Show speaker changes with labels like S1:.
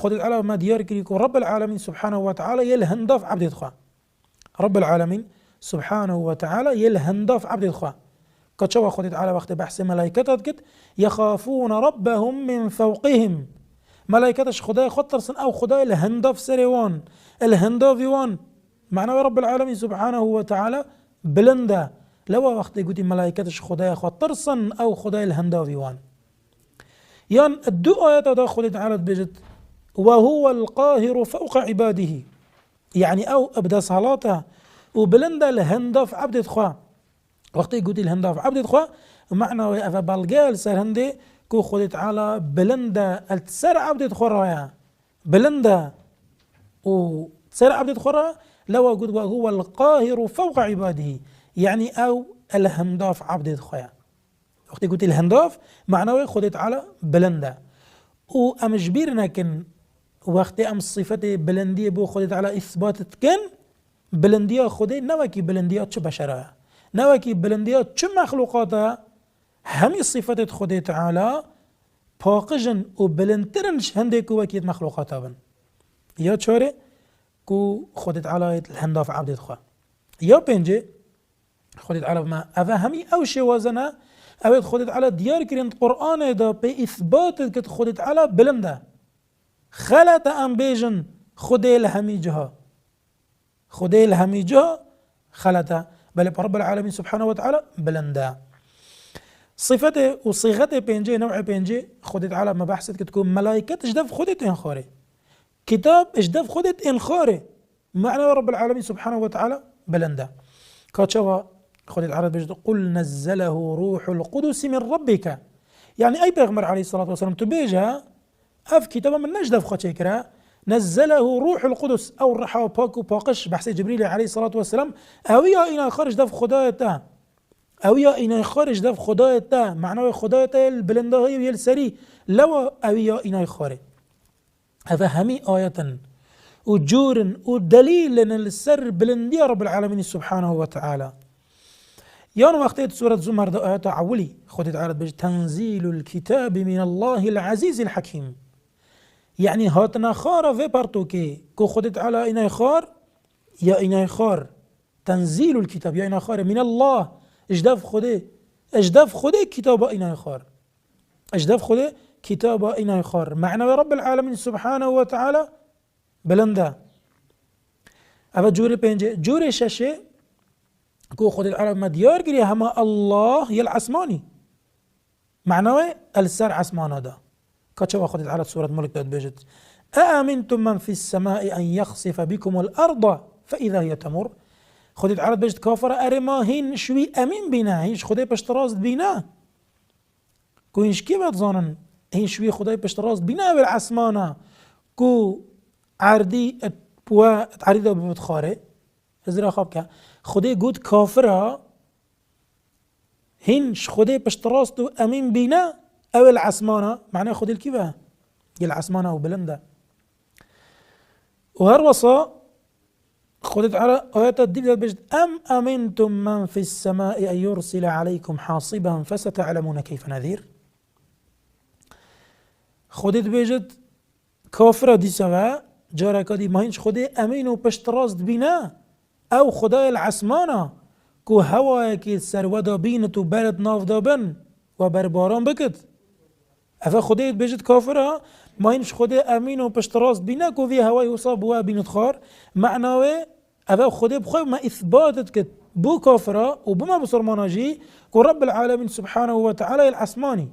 S1: خدت على ما ديار كريكو رب العالمين سبحانه وتعالى يلهندف عبد خوا. رب العالمين سبحانه وتعالى يلهندف عبد خوا. كتشوا خدت على وقت بحث ملائكة كت يخافون ربهم من فوقهم. ملائكتش خداي خطرسن أو خداي الهندف سريوان الهندف يوان معناه رب العالمين سبحانه وتعالى بلندا لو وقت يقولي ملائكتش خداي خطرسن أو خداي الهندف يوان يان الدو آيات دا خدت على بجد وهو القاهر فوق عباده يعني أو أبدا صلاته وبلندا الهندف عبد خوا وقت يقولي الهندف عبد خوا معناه أفا بالجال سرهندي كو خدت على بلندا التسر عبد خرايا بلندا وتسر عبد خرايا لو قد وهو القاهر فوق عباده يعني أو الهنداف عبد خرايا وقت قلت الهنداف معناه خدت على بلندا وأمجبيرنا كن وقت أم صفة بلندية بو خدت على إثبات كن بلندية خدي نوكي بلندية چه بشرها نوكي بلندية چه مخلوقاتها همي صفات خدای تعالی پاقجن و بلندترنش هنده که وکیت مخلوقاتا بن یا چاره که خدای تعالی الهنداف عبدت خواه یا پنجه خدای تعالی ما اوه همي او شوازنه اوید خدای تعالی دیار کرند قرآن دا به اثبات که خدای تعالی بلنده خلط ام بیجن خدای الهمی جها خدای الهمی جها خلطه بل رب العالمين سبحانه وتعالى بلنده صفته وصيغته بينجي نوع بينجي خدت على مباحثك تكون ملائكة اجدف خدت انخاري كتاب اجدف خدت انخاري معنى رب العالمين سبحانه وتعالى بلنده كاتشوا خدت على بجد قل نزله روح القدس من ربك يعني اي پیغمبر عليه الصلاة والسلام تبيجها اف كتاب من نجدف خدشيكرا نزله روح القدس او الرحا باكو باقش بحث جبريل عليه الصلاة والسلام اويا انا خارج دف خدايته اويا انا خارج دف خدايته معناه خدايته البلنده هي السري لو اويا انا خارج هذا همي آية وجور ودليل لنا السر بلندية رب العالمين سبحانه وتعالى يان وقتيت سورة زمر ده آيات عولي خدت على بج تنزيل الكتاب من الله العزيز الحكيم يعني هاتنا خار في بارتوكي كو خدت على إنا خار يا إنا خار تنزيل الكتاب يا إنا خار من الله اجداف خده كتاب إنا خار اجداف خده كتاب إنا خار معنى رب العالمين سبحانه وتعالى بلنده أفا جوري بينجي جوري شاشي كو خدت على مديار قري هما الله يالعسماني معنى السر عسمانا ده كاتشوا خدت على سورة ملك داد بيجت أأمنتم من في السماء أن يخسف بكم الأرض فإذا هي تمر خدت على بيجت كافر أرما هين شوي أمين بنا هيش خدي بشتراز بنا كو هيش كيف تظنن هين شوي خدي بشتراز بنا بالعسمانة كو عردي بوا تعريضه بمتخاري ازرا خابك خدي قد كافرها هنش خدي بشتراز تو أمين بنا أو العسمانة معناه خدي الكيفة العسمانة وبلنده وهروصا خدت على آيات الدين بجد أم أمنتم من في السماء أن يرسل عليكم حاصبا فستعلمون كيف نذير خدت بجد كافرة دي سوا جاركا دي ماهنش خدي أمين وبشتراز بنا أو خداي العسمانة كو هوايكي سرودا بينتو بارد ناف دابن وبرباران بكت أفا خديت بجد كافرها ما ينش خدي أمين وبشتراز بينا كو في هواي وصاب وا بينت خار معناوي أفا خدي بخوي ما إثباتت كت بو كافرها وبما بصر مناجي كو رب العالمين سبحانه وتعالى العسماني